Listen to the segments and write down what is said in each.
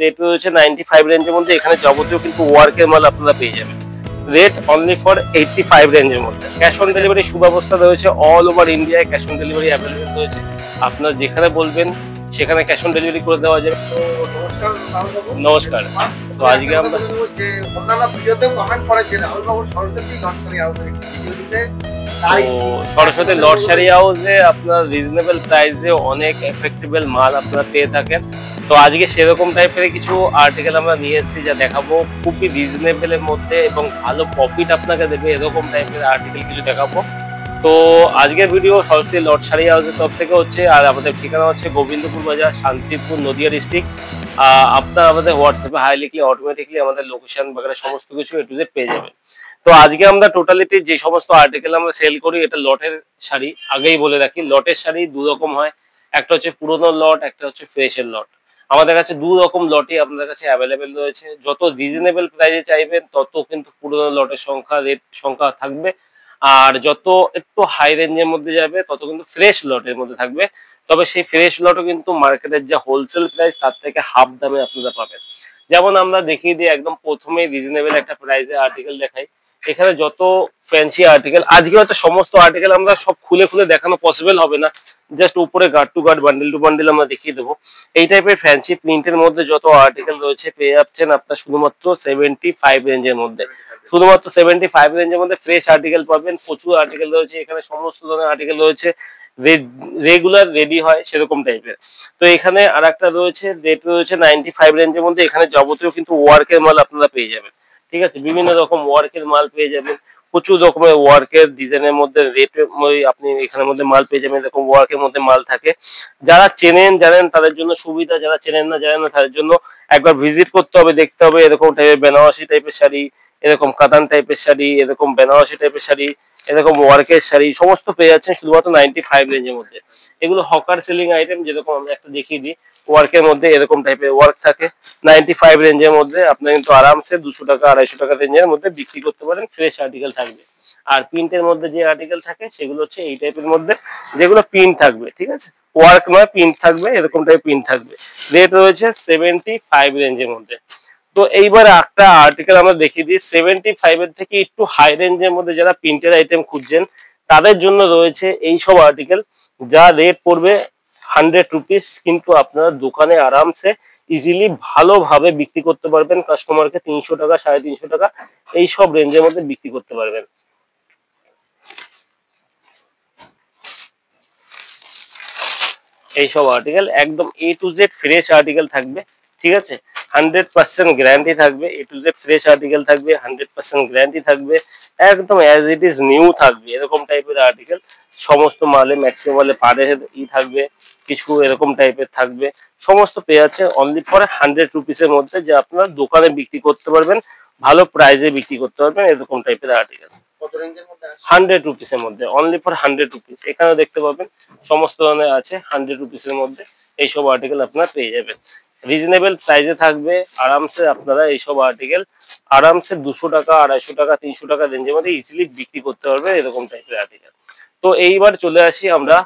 Rate রয়েছে 95 রেঞ্জের মধ্যে। এখানে যাবতীয় কিন্তু ওয়ার্কের মাল আপনারা পেয়ে যাবেন। রেট অনলি ফর 85 রেঞ্জের মধ্যে। ক্যাশ অন ডেলিভারি সুব্যবস্থা রয়েছে, অল ওভার ইন্ডিয়ায় ক্যাশ অন ডেলিভারি অ্যাভেলেবেল রয়েছে। আপনারা যেখানে বলবেন সেখানে ক্যাশ অন ডেলিভারি করে দেওয়া যাবে। নমস্কার। তো আজকে আমরা সরস্বতী লট শাড়ি হাউসে আপনার রিজনেবল প্রাইসে অনেক এফেক্টেবল মাল আপনারা পেয়ে থাকেন। তো আজকে সেরকম টাইপের কিছু আর্টিকেল আমরা নিয়ে এসেছি যা দেখাবো খুবই রিজনেবলের মধ্যে এবং ভালো প্রফিট আপনাকে দেবে, এরকম টাইপের আর্টিকেল কিছু দেখাবো। তো আজকের ভিডিও সরস্বতী লট শাড়ি হাউসের তরফ থেকে হচ্ছে, আর আমাদের ঠিকানা হচ্ছে গোবিন্দপুর বাজার, শান্তিপুর, নদিয়া ডিস্ট্রিক্ট। আপনার আমাদের হোয়াটসঅ্যাপে হাই লিখলে অটোমেটিকলি আমাদের লোকেশন বাগেরা সমস্ত কিছু এ টু জেড পেয়ে যাবেন। তো আজকে আমরা টোটালিটি যে সমস্ত আর্টিকেল আমরা সেল করি এটা লটের শাড়ি। আগেই বলে রাখি, লটের শাড়ি দু রকম হয়, একটা হচ্ছে পুরোনো লট, একটা হচ্ছে ফ্রেশের লট। আমাদের কাছে দু রকম লটই আপনাদের কাছে অ্যাভেলেবেল রয়েছে। যত রিজনেবল প্রাইসে চাইবেন তত কিন্তু পুরোনো লটের সংখ্যা থাকবে, আর যত একটু হাই রেঞ্জের মধ্যে যাবে তত কিন্তু ফ্রেশ লটের মধ্যে থাকবে। তবে সেই ফ্রেশ লটও কিন্তু মার্কেটের যে হোলসেল প্রাইস তার থেকে হাফ দামে আপনারা পাবেন। যেমন আমরা দেখিয়ে দিই, একদম প্রথমেই রিজনেবল একটা প্রাইসে আর্টিকেল দেখাই। এখানে যত ফ্যান্সি আর্টিকেল, আজকে হয়তো সমস্ত আর্টিকেল আমরা সব খুলে খুলে দেখানো পসিবল হবে না, জাস্ট উপরে guard to guard, bundle to bundle আমরা দেখিয়ে দেবো। এই টাইপের ফ্যান্সি প্রিন্টের মধ্যে যত আর্টিকেল রয়েছে পেয়ে যাচ্ছেন আপনার শুধুমাত্র 75 রেঞ্জের মধ্যে। শুধুমাত্র 75 রেঞ্জের মধ্যে ফ্রেশ আর্টিকেল পাবেন। প্রচুর আর্টিকেল রয়েছে এখানে, সমস্ত ধরনের আর্টিকেল রয়েছে, রেগুলার রেডি হয় সেরকম টাইপের। তো এখানে আর একটা রয়েছে, রেট রয়েছে 95 রেঞ্জের মধ্যে। এখানে যাবতীয় কিন্তু ওয়ার্কের মাল আপনারা পেয়ে যাবেন, ঠিক আছে? বিভিন্ন রকম ওয়ার্কের মাল পেয়ে যাবেন, প্রচুর রকমের ওয়ার্কের ডিজাইনের মধ্যে রেট আপনি এখানের মধ্যে মাল পেয়ে যাবেন। এরকম ওয়ার্কের মধ্যে মাল থাকে, যারা চেনেন জানেন তাদের জন্য সুবিধা, যারা চেনেন না জানেন না তাদের জন্য একবার ভিজিট করতে হবে, দেখতে হবে। এরকম টাইপের বেনারসি টাইপের শাড়ি, এরকম কাতান টাইপের শাড়ি, এরকম বেনারসি টাইপের শাড়ি, এরকম ওয়ার্কের শাড়ি সমস্ত পেয়ে যাচ্ছেন শুধুমাত্র 95 রেঞ্জের মধ্যে। এগুলো হকার সেলিং আইটেম, যেরকম আমি একটা দেখিয়ে দিই। ওয়ার্কের মধ্যে এরকম টাইপের ওয়ার্ক থাকে 95 রেঞ্জের মধ্যে। আপনি কিন্তু আরামসে 200 টাকা 250 টাকা রেঞ্জের মধ্যে বিক্রি করতে পারেন, ফ্রেশ আর্টিকেল থাকবে। আর প্রিন্টের মধ্যে যে আর্টিকেল থাকে সেগুলো হচ্ছে এই টাইপের মধ্যে, যেগুলো প্রিন্ট থাকবে, ঠিক আছে? ওয়ার্ক নয়, প্রিন্ট থাকবে, এরকম টাইপ প্রিন্ট থাকবে। রেট রয়েছে 75 রেঞ্জের মধ্যে। তো এইবার একটা আর্টিকেল আমরা দেখিয়ে দিই 75 এর থেকে একটু হাই রেঞ্জের মধ্যে, যারা প্রিন্টের আইটেম খুঁজছেন তাদের জন্য রয়েছে এই সব আর্টিকেল, যা রেট পড়বে 100 রুপিস, কিন্তু আপনারা দোকানে আরামসে ইজিলি ভালোভাবে বিক্রি করতে পারবেন। কাস্টমারকে 300 টাকা 350 টাকা এই সব রেঞ্জের মধ্যে বিক্রি করতে পারবেন। এই সব আর্টিকেল একদম এ টু জেড ফ্রেশ আর্টিকেল থাকবে, ঠিক আছে? 100% গ্যারান্টি থাকবে, এ টু জেড ফ্রেশ আর্টিকেল থাকবে, 100% গ্যারান্টি থাকবে, একদম অ্যাজ ইট ইজ নিউ থাকবে, এরকম টাইপের আর্টিকেল। সমস্ত মালে ম্যাক্সিমাম মালে পাড়ে থাকবে, কিছু এরকম টাইপের থাকবে। সমস্ত পেয়ে যাচ্ছে অনলি ফর 100 রুপিসের মধ্যে, যে আপনারা দোকানে বিক্রি করতে পারবেন, ভালো প্রাইসে বিক্রি করতে পারবেন, এরকম টাইপের আর্টিকেল 100 রুপিসের মধ্যে, অনলি ফর 100 রুপিস। এখানে দেখতে পাবেন সমস্ত ধরনের আছে 100 রুপিসের মধ্যে। এইসব আর্টিকেল আপনারা পেয়ে যাবেন, রিজনেবল প্রাইসে থাকবে। আরামসে আপনারা এইসব আর্টিকেল আরামসে 200 টাকা 250 টাকা 300 টাকা রেঞ্জের মধ্যে ইজিলি বিক্রি করতে পারবে, এরকম টাইপের আর্টিকেল। তো এইবার চলে আসি আমরা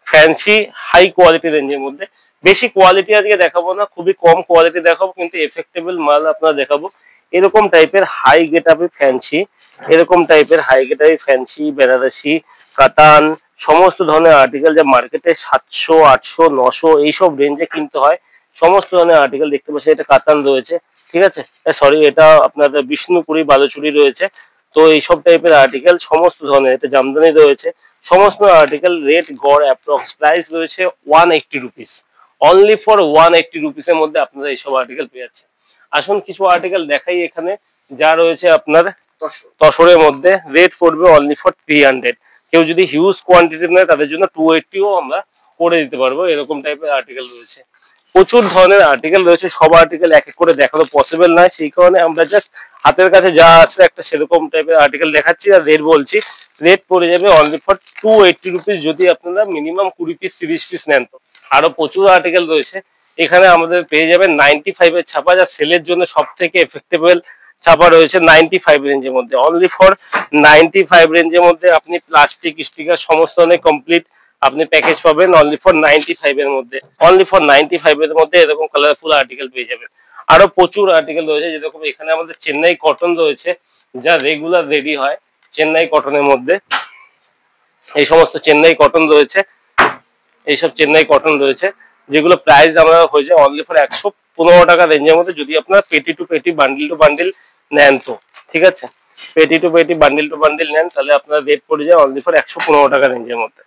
ফ্যান্সি হাই কোয়ালিটি রেঞ্জের মধ্যে। বেশি কোয়ালিটি আজকে দেখাবো না, খুবই কম কোয়ালিটি দেখাবো, কিন্তু এফেক্টেবল মাল আপনারা দেখাবো। এরকম টাইপের হাই গেটআপে ফ্যান্সি, এরকম টাইপের হাই গেটআপে ফ্যান্সি, বেনারসি, কাতান, সমস্ত ধরনের আর্টিকেল যা মার্কেটে 700 800 900 এইসব রেঞ্জে কিনতে হয়, সমস্ত ধরনের আর্টিকেল দেখতে পাচ্ছেন। এটা কাতান রয়েছে, ঠিক আছে? সরি, এটা আপনাদের বিষ্ণুপুরি বালুচুরি রয়েছে। তো এইসব টাইপের আর্টিকেল সমস্ত ধরনের, এটা জামদানি রয়েছে, সমস্ত আর্টিকেল রেট গড় অ্যাপ্রক্স প্রাইস রয়েছে 180 রুপিস। অনলি ফর 180 রুপিসের মধ্যে আপনারা এইসব আর্টিকেল পেয়ে যাচ্ছেন। আসুন কিছু আর্টিকেল দেখাই এখানে, যা রয়েছে আপনার তসরের মধ্যে। রেট পড়বে অনলি ফর 300। কেউ যদি হিউজ কোয়ান্টিটি নেয় তাদের জন্য 280ও আমরা করে দিতে পারবো, এরকম টাইপের আর্টিকেল রয়েছে। প্রচুর ধরনের আর্টিকেল রয়েছে, সব আর্টিকেল এক এক করে দেখানো পসিবল নয়, সেই কারণে আমরা জাস্ট হাতের কাছে যা আছে একটা সেরকম টাইপের আর্টিকেল দেখাচ্ছি আর রেট বলছি। রেট পড়ে যাবে অনলি ফর 280 রুপিস, যদি আপনারা মিনিমাম 20 পিস 30 পিস নেন। তো আরো প্রচুর আর্টিকেল রয়েছে এখানে, আমাদের পেয়ে যাবেন 95 এর ছাপা, যা সেলের জন্য সব থেকে এফেক্টেবল ছাপা রয়েছে 95 রেঞ্জের মধ্যে। অনলি ফর 95 রেঞ্জের মধ্যে আপনি প্লাস্টিক স্টিকার সমস্ত ধরনের কমপ্লিট আপনি প্যাকেজ পাবেন অনলি ফর 95 এর মধ্যে। অনলি ফর 95 এর মধ্যে এরকম কালারফুল আর্টিকেল পেয়ে যাবেন। আরো প্রচুর আর্টিকেল রয়েছে, যেরকম এখানে আমাদের চেন্নাই কটন রয়েছে, যা রেগুলার রেডি হয় চেন্নাই কটনের মধ্যে। এই সমস্ত চেন্নাই কটন রয়েছে, এইসব চেন্নাই কটন রয়েছে, যেগুলো প্রাইস আমরা হয়ে যায় অনলি ফর 115 টাকা রেঞ্জের মধ্যে, যদি আপনার পেটি টু পেটি বান্ডিল টু বান্ডিল নেন তো। ঠিক আছে, পেটি টু পেটি বান্ডিল টু বান্ডিল নেন তাহলে আপনার রেট পড়ে যায় অনলি ফর 115 টাকা রেঞ্জের মধ্যে।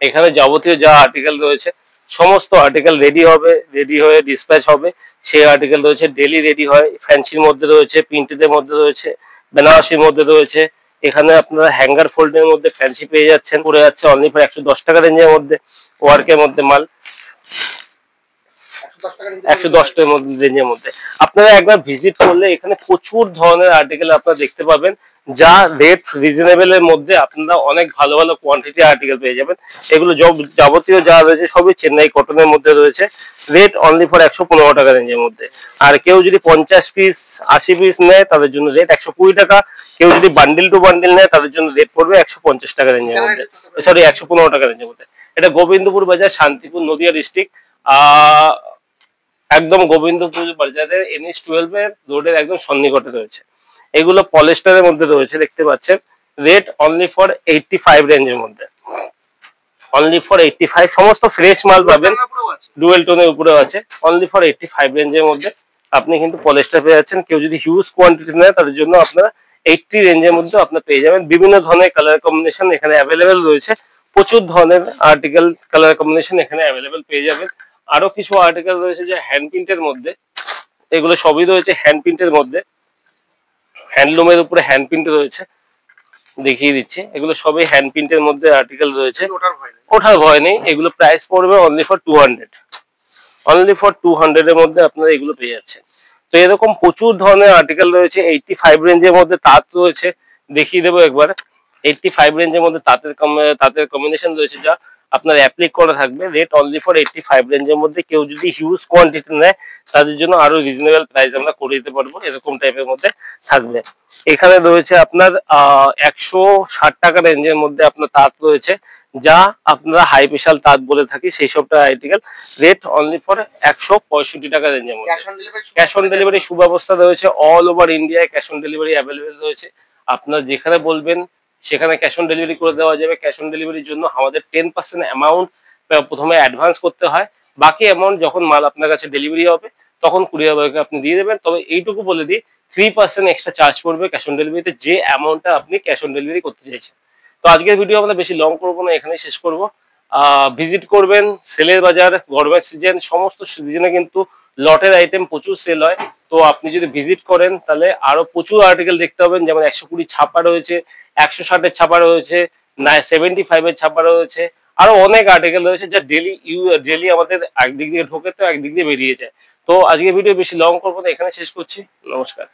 এখানে যাবতীয় যা আর্টিকেল রয়েছে সমস্ত আর্টিকেল রেডি হবে, রেডি হয়ে ডিসপ্যাচ হবে, সেই আর্টিকেল রয়েছে। ডেলি রেডি হয়, ফ্যান্সির মধ্যে রয়েছে, প্রিন্টেডের মধ্যে রয়েছে, বেনারসির মধ্যে রয়েছে। এখানে আপনারা হ্যাঙ্গার ফোল্ডের মধ্যে ফ্যান্সি পেয়ে যাচ্ছেন, পড়ে যাচ্ছে অনলি ফর 110 টাকা রেঞ্জের মধ্যে। ওয়ার্কের মধ্যে মাল 110 টাকার মধ্যে রেঞ্জের মধ্যে। আপনারা একবার ভিজিট করলে এখানে প্রচুর ধরনের আর্টিকেল আপনারা দেখতে পাবেন, যা রেট রিজনেবল এর মধ্যে আপনারা অনেক ভালো ভালো কোয়ান্টিটি আর্টিকেল পেয়ে যাবেন। এগুলো যাবতীয় যা রয়েছে সবই চেন্নাই কটনের মধ্যে রয়েছে। রেট অনলি ফর 115 টাকা রেঞ্জের মধ্যে। আর কেউ যদি 50 পিস 80 পিস নেয় তাদের জন্য রেট 120 টাকা। কেউ যদি বান্ডিল টু বান্ডিল নেয় তাদের জন্য রেট পড়বে 150 টাকা রেঞ্জের মধ্যে, সরি 115 টাকা রেঞ্জের মধ্যে। এটা গোবিন্দপুর বাজার, শান্তিপুর, নদিয়া ডিস্ট্রিক্ট। একদম গোবিন্দপুর বাজারের NH-12 এর রোডের একদম সন্নিকটে রয়েছে। এগুলো পলিস্টারের মধ্যে রয়েছে, দেখতে পাচ্ছেন। রেট অনলি ফর 85 রেঞ্জের মধ্যে, অনলি ফর 85। সমস্ত ফ্রেশ মাল পাবেন, ডুয়েল টোনের উপরে আছে। অনলি ফর 85 রেঞ্জের মধ্যে আপনি কিন্তু পলিস্টার পেয়ে যাচ্ছেন। কেউ যদি হিউজ কোয়ান্টিটি নেয় তাদের জন্য আপনারা 80 রেঞ্জের মধ্যে আপনারা পেয়ে যাবেন। বিভিন্ন ধরনের কালার কম্বিনেশন এখানে অ্যাভেলেবেল রয়েছে, প্রচুর ধরনের আর্টিকেল কালার কম্বিনেশন এখানে অ্যাভেলেবেল পেয়ে যাবেন। আরো কিছু আর্টিকেল রয়েছে যে হ্যান্ড প্রিন্টের মধ্যে, এগুলো সবই রয়েছে হ্যান্ড প্রিন্টের মধ্যে, হ্যান্ডলুমের উপরে হ্যান্ড প্রিন্ট রয়েছে, দেখিয়ে দিচ্ছি। এগুলো সবই হ্যান্ড প্রিন্টের মধ্যে আর্টিকেল রয়েছে, ওঠার ভয় নেই। এগুলো প্রাইস পড়বে অনলি ফর 200, অনলি ফর 200 এর মধ্যে আপনারা এগুলো পেয়ে যাচ্ছেন। তো এরকম প্রচুর ধরনের আর্টিকেল রয়েছে। 85 রেঞ্জের মধ্যে তাঁত রয়েছে, দেখিয়ে দেবো একবার। 85 রেঞ্জের মধ্যে তাঁতের কম্বিনেশন রয়েছে, যা আপনার অ্যাপ্লিক করা থাকবে। রেট অনলি ফর 85 রেঞ্জের মধ্যে। কেউ যদি হিউজ কোয়ান্টিটি নেয় তাদের জন্য আরো রিজনেবল প্রাইস আমরা করে দিতে পারবো, এরকম টাইপের মধ্যে থাকবে। এখানে রয়েছে আপনার 160 টাকা রেঞ্জের মধ্যে আপনার তাঁত রয়েছে, যা আপনারা হাই স্পেশাল তাঁত বলে থাকি, সেই সবটা আর্টিকেল। রেট অনলি ফর 165 টাকা রেঞ্জের মধ্যে। ক্যাশ অন ডেলিভারি সুব্যবস্থা রয়েছে, অল ওভার ইন্ডিয়ায় ক্যাশ অন ডেলিভারি অ্যাভেলেবেল রয়েছে। আপনার যেখানে বলবেন সেখানে ক্যাশ অন ডেলিভারি করে দেওয়া যাবে। ক্যাশ অন ডেলিভারির জন্য আমাদের 10% অ্যামাউন্ট প্রথমে অ্যাডভান্স করতে হয়, বাকি অ্যামাউন্ট যখন মাল আপনার কাছে ডেলিভারি হবে তখন কুরিয়ার বয়কে আপনি দিয়ে দেবেন। তবে এইটুকু বলে দিই, 3% এক্সট্রা চার্জ পড়বে ক্যাশ অন ডেলিভারিতে, যে অ্যামাউন্টটা আপনি ক্যাশ অন ডেলিভারি করতে চাইছেন। তো আজকের ভিডিও আমরা বেশি লং করবো না, এখানেই শেষ করবো। ভিজিট করবেন, সেলের বাজার, গরমের সিজন, সমস্ত সিজনে কিন্তু লটের আইটেম প্রচুর সেল হয়। তো আপনি যদি ভিজিট করেন তাহলে আরো প্রচুর আর্টিকেল দেখতে পাবেন, যেমন 120 ছাপা রয়েছে, 160 ছাপা রয়েছে, 75 ছাপা রয়েছে, আরো অনেক আর্টিকেল রয়েছে, যা ডেলি আমাদের একদিক দিয়ে ঢোকে তো একদিক দিয়ে বেরিয়ে যায়। তো আজকের ভিডিও বেশি লং করবো না, এখানে শেষ করছি। নমস্কার।